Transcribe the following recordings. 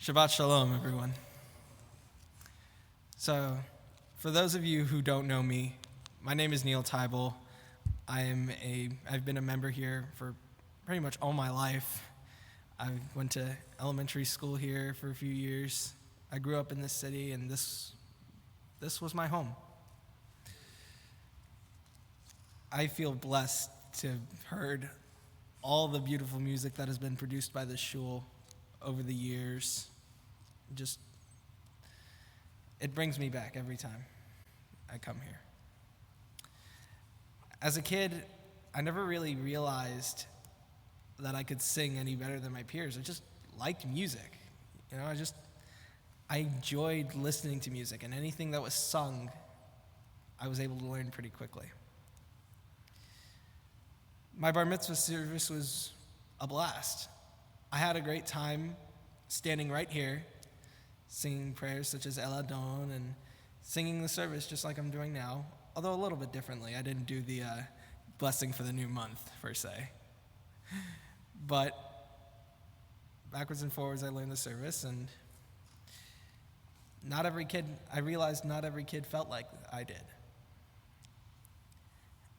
Shabbat Shalom, everyone. So, for those of you who don't know me, my name is Neal Taibel. I've been a member here for pretty much all my life. I went to elementary school here for a few years. I grew up in this city, and this was my home. I feel blessed to have heard all the beautiful music that has been produced by this shul over the years. It brings me back every time I come here. As a kid, I never really realized that I could sing any better than my peers. I just liked music. I enjoyed listening to music, and anything that was sung, I was able to learn pretty quickly. My bar mitzvah service was a blast. I had a great time standing right here, singing prayers such as El Adon and singing the service just like I'm doing now, although a little bit differently. I didn't do the blessing for the new month, per se. But backwards and forwards, I learned the service, and I realized not every kid felt like I did.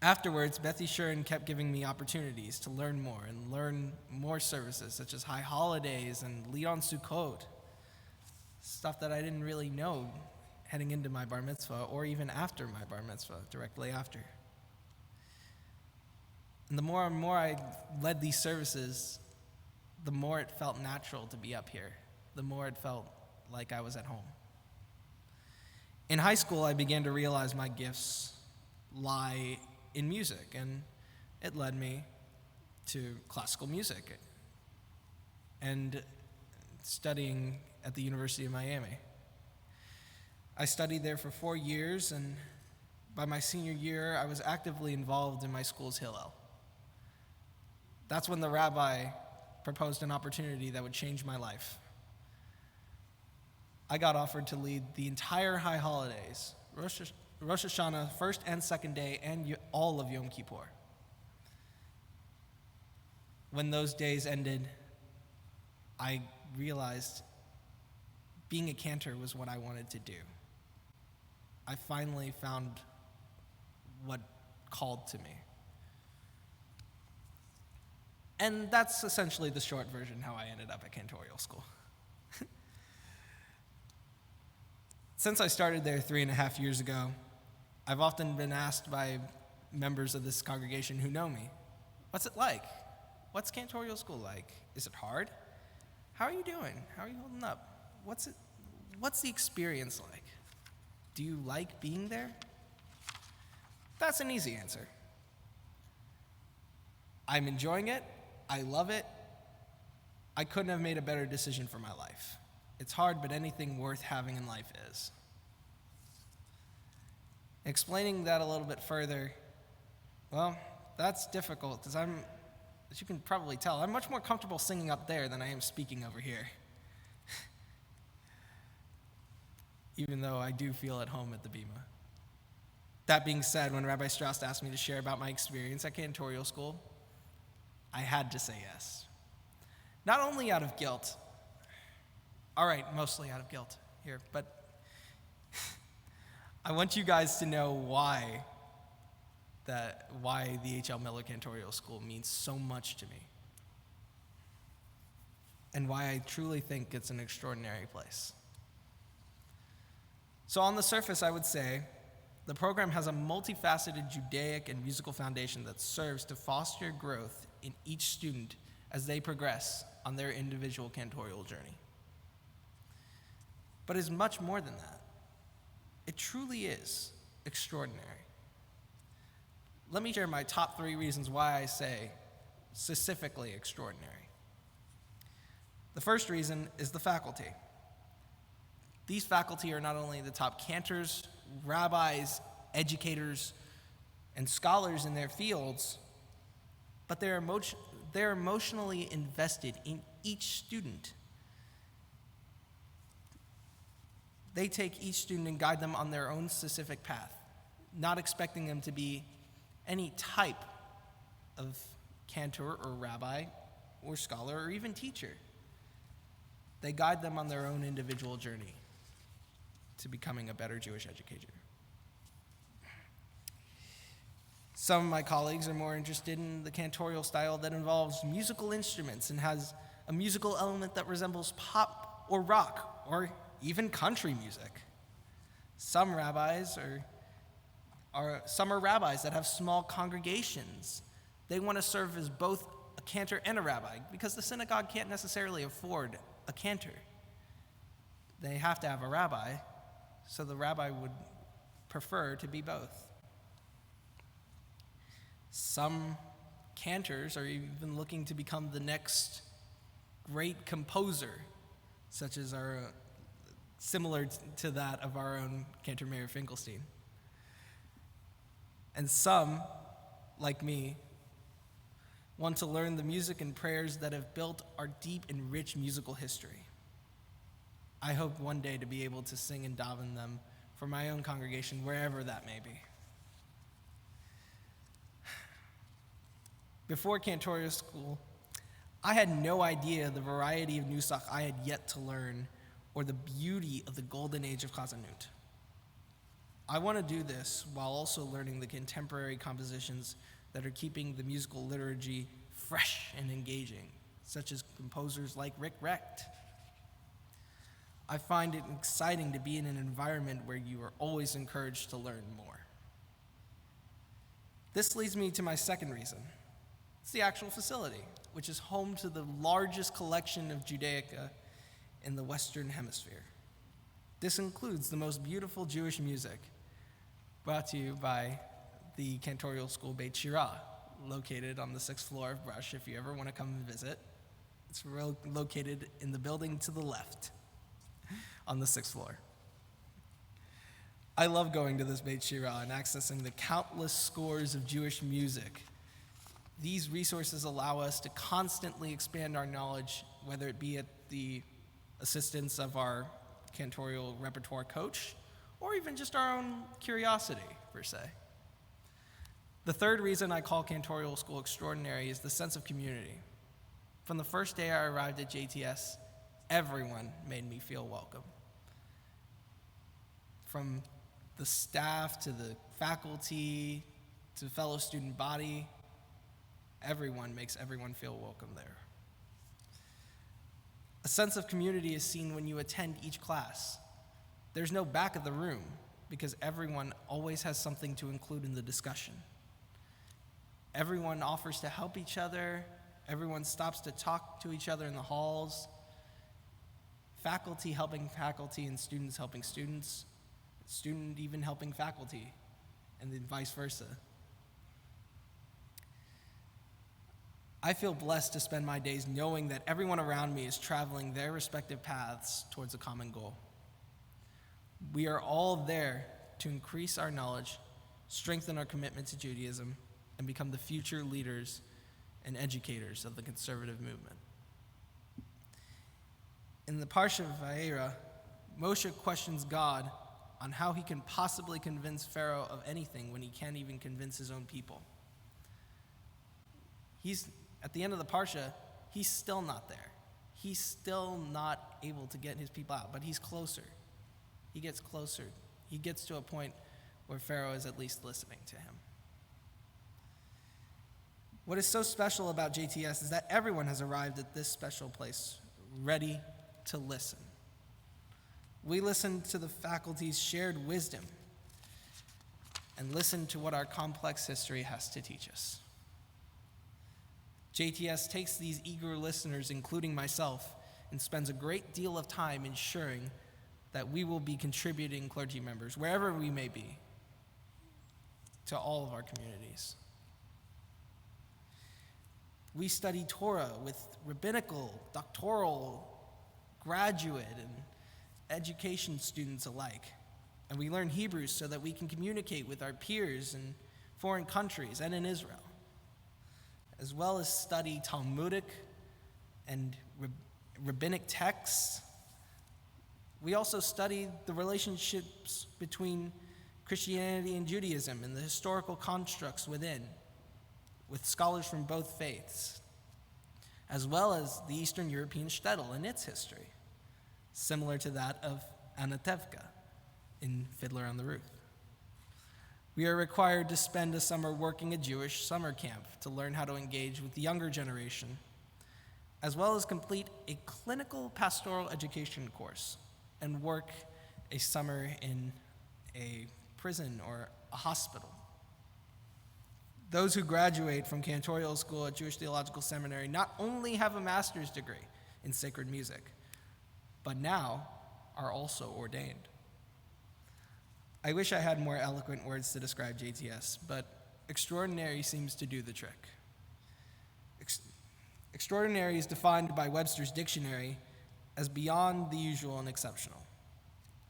Afterwards, Beth Yeshurun kept giving me opportunities to learn more and learn more services, such as high holidays and lead on Sukkot, stuff that I didn't really know heading into my bar mitzvah or even after my bar mitzvah, directly after. And the more and more I led these services, the more it felt natural to be up here, the more it felt like I was at home. In high school, I began to realize my gifts lie in music, and it led me to classical music and studying at the University of Miami. I studied there for 4 years, and by my senior year, I was actively involved in my school's Hillel. That's when the rabbi proposed an opportunity that would change my life. I got offered to lead the entire high holidays, Rosh Hashanah, first and second day, and all of Yom Kippur. When those days ended, I realized being a cantor was what I wanted to do. I finally found what called to me. And that's essentially the short version how I ended up at cantorial school. Since I started there 3.5 years ago, I've often been asked by members of this congregation who know me, what's it like? What's cantorial school like? Is it hard? How are you doing? How are you holding up? What's the experience like? Do you like being there? That's an easy answer. I'm enjoying it. I love it. I couldn't have made a better decision for my life. It's hard, but anything worth having in life is. Explaining that a little bit further, well, that's difficult because as you can probably tell, I'm much more comfortable singing up there than I am speaking over here. Even though I do feel at home at the Bima. That being said, when Rabbi Strauss asked me to share about my experience at cantorial school, I had to say yes. Not only out of guilt, mostly out of guilt here, but I want you guys to know why the H.L. Miller Cantorial School means so much to me, and why I truly think it's an extraordinary place. So on the surface, I would say the program has a multifaceted Judaic and musical foundation that serves to foster growth in each student as they progress on their individual cantorial journey. But it's much more than that. It truly is extraordinary. Let me share my top 3 reasons why I say specifically extraordinary. The first reason is the faculty. These faculty are not only the top cantors, rabbis, educators, and scholars in their fields, but they're emotionally invested in each student. They take each student and guide them on their own specific path, not expecting them to be any type of cantor or rabbi or scholar or even teacher. They guide them on their own individual journey to becoming a better Jewish educator. Some of my colleagues are more interested in the cantorial style that involves musical instruments and has a musical element that resembles pop or rock or even country music. Some are rabbis that have small congregations. They want to serve as both a cantor and a rabbi because the synagogue can't necessarily afford a cantor. They have to have a rabbi, so the rabbi would prefer to be both. Some cantors are even looking to become the next great composer, such as similar to that of our own Cantor Mayor Finkelstein. And some, like me, want to learn the music and prayers that have built our deep and rich musical history. I hope one day to be able to sing and daven them for my own congregation, wherever that may be. Before cantorial school, I had no idea the variety of nusach I had yet to learn or the beauty of the golden age of Chazanut. I want to do this while also learning the contemporary compositions that are keeping the musical liturgy fresh and engaging, such as composers like Rick Recht. I find it exciting to be in an environment where you are always encouraged to learn more. This leads me to my second reason. It's the actual facility, which is home to the largest collection of Judaica in the Western Hemisphere. This includes the most beautiful Jewish music, brought to you by the cantorial school Beit Shirah, located on the 6th floor of Brush if you ever want to come and visit. It's located in the building to the left on the 6th floor. I love going to this Beit Shirah and accessing the countless scores of Jewish music. These resources allow us to constantly expand our knowledge, whether it be at the assistance of our cantorial repertoire coach, or even just our own curiosity, per se. The third reason I call cantorial school extraordinary is the sense of community. From the first day I arrived at JTS, everyone made me feel welcome. From the staff to the faculty to the fellow student body, everyone makes everyone feel welcome there. A sense of community is seen when you attend each class. There's no back of the room because everyone always has something to include in the discussion. Everyone offers to help each other. Everyone stops to talk to each other in the halls. Faculty helping faculty and students helping students. Student even helping faculty, and then vice versa. I feel blessed to spend my days knowing that everyone around me is traveling their respective paths towards a common goal. We are all there to increase our knowledge, strengthen our commitment to Judaism, and become the future leaders and educators of the conservative movement. In the Parsha of Vayera, Moshe questions God on how he can possibly convince Pharaoh of anything when he can't even convince his own people. At the end of the Parsha, he's still not there. He's still not able to get his people out, but he's closer. He gets closer. He gets to a point where Pharaoh is at least listening to him. What is so special about JTS is that everyone has arrived at this special place, ready to listen. We listen to the faculty's shared wisdom and listen to what our complex history has to teach us. JTS takes these eager listeners, including myself, and spends a great deal of time ensuring that we will be contributing clergy members, wherever we may be, to all of our communities. We study Torah with rabbinical, doctoral, graduate, and education students alike. And we learn Hebrew so that we can communicate with our peers in foreign countries and in Israel, as well as study Talmudic and rabbinic texts. We also study the relationships between Christianity and Judaism and the historical constructs within, with scholars from both faiths, as well as the Eastern European shtetl and its history. similar to that of Anatevka in Fiddler on the Roof. We are required to spend a summer working a Jewish summer camp to learn how to engage with the younger generation, as well as complete a clinical pastoral education course and work a summer in a prison or a hospital. Those who graduate from cantorial school at Jewish Theological Seminary not only have a master's degree in sacred music, but now are also ordained. I wish I had more eloquent words to describe JTS, but extraordinary seems to do the trick. Extraordinary is defined by Webster's dictionary as beyond the usual and exceptional.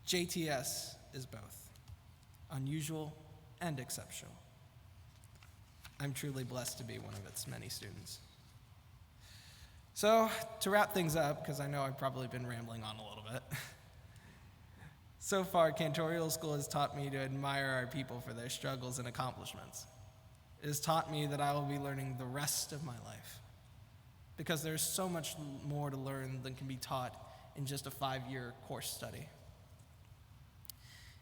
JTS is both, unusual and exceptional. I'm truly blessed to be one of its many students. So, to wrap things up, because I know I've probably been rambling on a little bit, so far, cantorial school has taught me to admire our people for their struggles and accomplishments. It has taught me that I will be learning the rest of my life, because there's so much more to learn than can be taught in just a 5-year course study.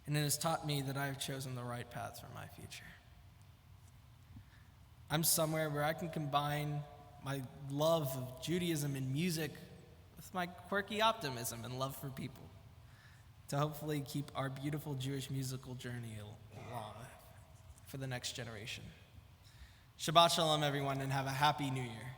And it has taught me that I have chosen the right path for my future. I'm somewhere where I can combine my love of Judaism and music with my quirky optimism and love for people to hopefully keep our beautiful Jewish musical journey along for the next generation. Shabbat Shalom, everyone, and have a happy New Year.